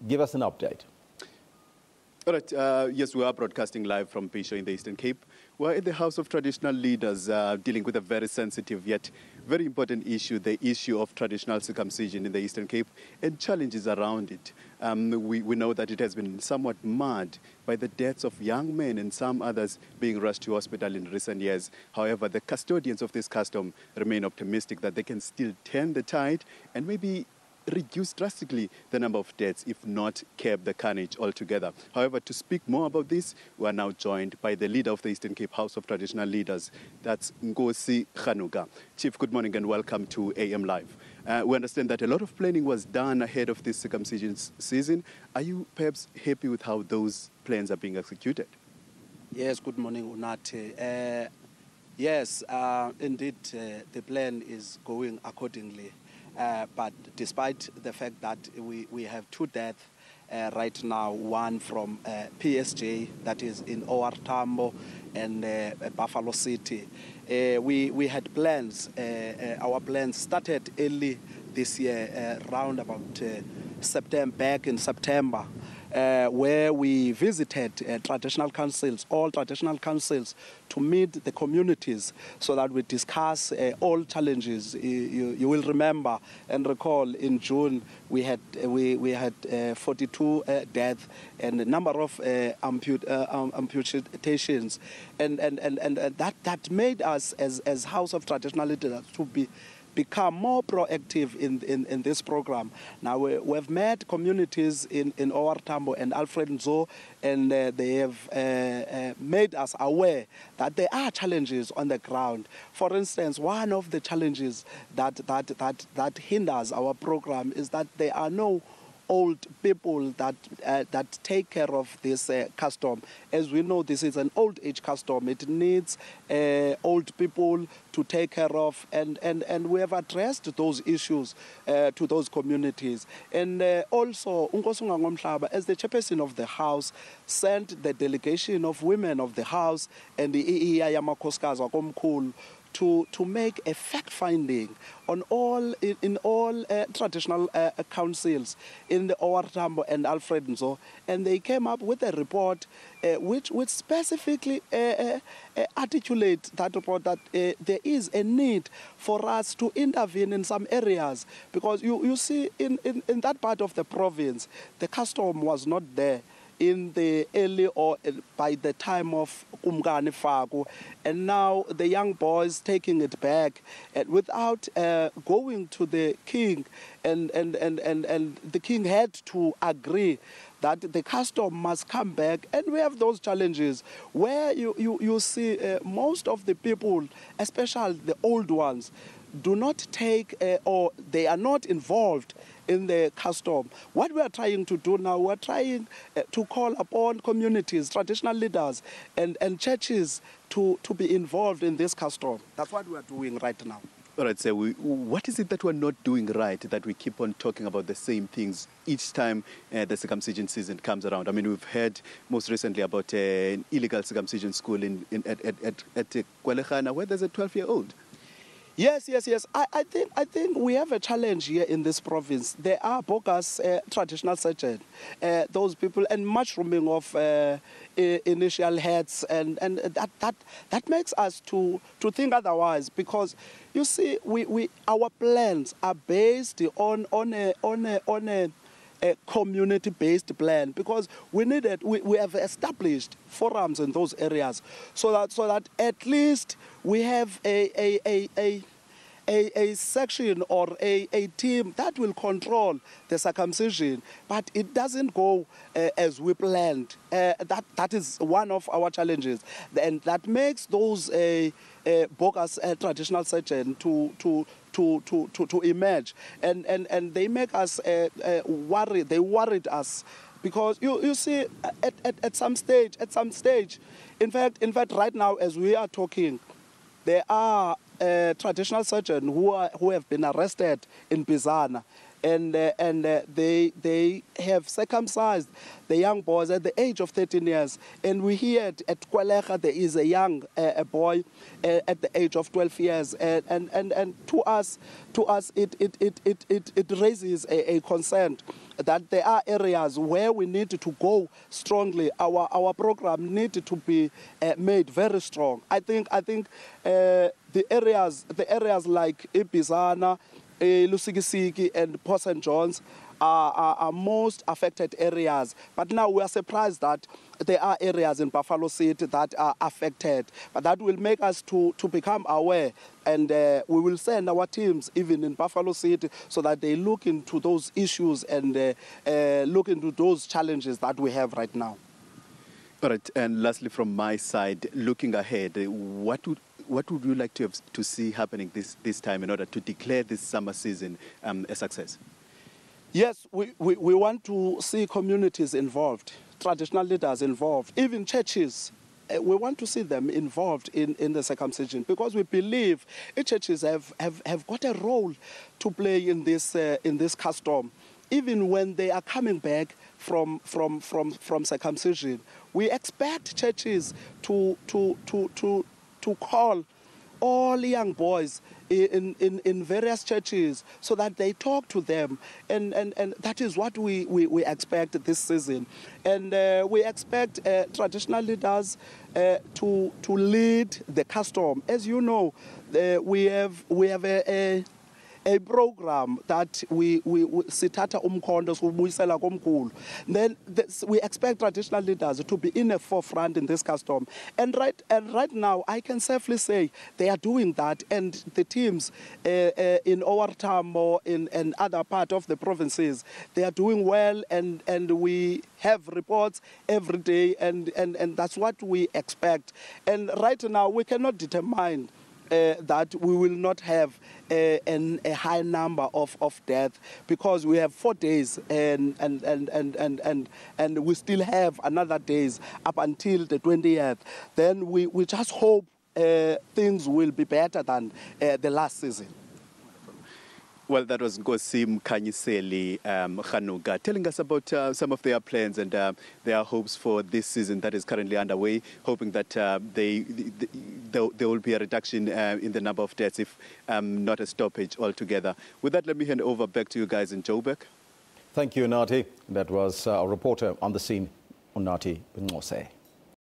Give us an update. All right, yes, we are broadcasting live from Bhisho in the Eastern Cape. We're in the House of Traditional Leaders dealing with a very sensitive yet very important issue, the issue of traditional circumcision in the Eastern Cape and challenges around it. We know that it has been somewhat marred by the deaths of young men and some others being rushed to hospital in recent years. However, the custodians of this custom remain optimistic that they can still turn the tide and maybe reduce drastically the number of deaths, if not curb the carnage altogether. However, to speak more about this, we are now joined by the leader of the Eastern Cape House of Traditional Leaders, that's Unathi Binqose. Chief, good morning and welcome to AM Live. We understand that a lot of planning was done ahead of this circumcision season. Are you perhaps happy with how those plans are being executed? Yes, good morning, Unathi. Yes, indeed, the plan is going accordingly. But despite the fact that we have two deaths right now, one from PSJ, that is in OR Tambo and Buffalo City, we had plans. Our plans started early this year, around about September, back in September, where we visited traditional councils, all traditional councils, to meet the communities so that we discuss all challenges. You will remember and recall in June we had 42 deaths and a number of amputations, and that made us as House of Traditional Leaders to become more proactive in this program. Now we've met communities in OR Tambo and Alfred Nzo, and they have made us aware that there are challenges on the ground. For instance, one of the challenges that hinders our program is that there are no old people that take care of this custom. As we know, this is an old age custom. It needs old people to take care of, and we have addressed those issues to those communities. And also, Unkosi Ngomhlaba, as the chairperson of the House, sent the delegation of women of the House and the EEI Yamakoskazi Wakomkhulu to make a fact-finding on all in all traditional councils in the OR Tambo and Alfred Nzo, and they came up with a report which specifically articulate that report that there is a need for us to intervene in some areas, because you see in that part of the province the custom was not there in the early or by the time of Kumgani Faku, and now the young boys taking it back without going to the king, and the king had to agree that the custom must come back. And we have those challenges where you see most of the people, especially the old ones, do not take or they are not involved in the custom. What we are trying to do now, we are trying to call upon communities, traditional leaders, and churches to be involved in this custom. That's what we are doing right now. All right, so what is it that we're not doing right, that we keep on talking about the same things each time the circumcision season comes around? I mean, we've heard most recently about an illegal circumcision school at Kwalekhana, where there's a 12-year-old. Yes. I think we have a challenge here in this province. There are bogus traditional surgeons, those people, and mushrooming of initial heads, and that makes us to think otherwise, because you see our plans are based on a community-based plan, because we have established forums in those areas so that at least we have a section or a team that will control the circumcision, but it doesn't go as we planned. That is one of our challenges, and that makes those bogus traditional surgeons to emerge, and they make us worry. They worried us, because you see at some stage, in fact right now as we are talking, there are traditional surgeons who have been arrested in Bizana, and they have circumcised the young boys at the age of 13 years. And we hear at Kwalecha there is a young a boy at the age of 12 years. And to us it raises a concern that there are areas where we need to go strongly. Our program needs to be made very strong. I think the areas like Ibizana, Lusikisiki and Port St. John's are most affected areas. But now we are surprised that there are areas in Buffalo City that are affected. But that will make us to become aware, and we will send our teams even in Buffalo City so that they look into those issues and look into those challenges that we have right now. All right, and lastly from my side, looking ahead, what would you like to see happening this time in order to declare this summer season a success? Yes, we want to see communities involved, traditional leaders involved, even churches. We want to see them involved in the circumcision, because we believe churches have got a role to play in this custom. Even when they are coming back from circumcision, we expect churches to call all young boys in various churches so that they talk to them, and that is what we expect this season. And we expect traditional leaders to lead the custom. As you know, we have a program that we sithatha umkhondo sikubuyisela komkhulu. Then we expect traditional leaders to be in the forefront in this custom. And right now, I can safely say they are doing that, and the teams in Owartambo, in other part of the provinces, they are doing well, and we have reports every day, and that's what we expect. And right now, we cannot determine that we will not have a high number of deaths, because we have 4 days and we still have another days up until the 20th. Then we just hope things will be better than the last season. Well, that was Nkosi Mkhanyiseli Khanuga telling us about some of their plans and their hopes for this season that is currently underway, hoping that there will be a reduction in the number of deaths, if not a stoppage altogether. With that, let me hand over back to you guys in Joburg. Thank you, Unathi. That was our reporter on the scene, Unathi Binqose.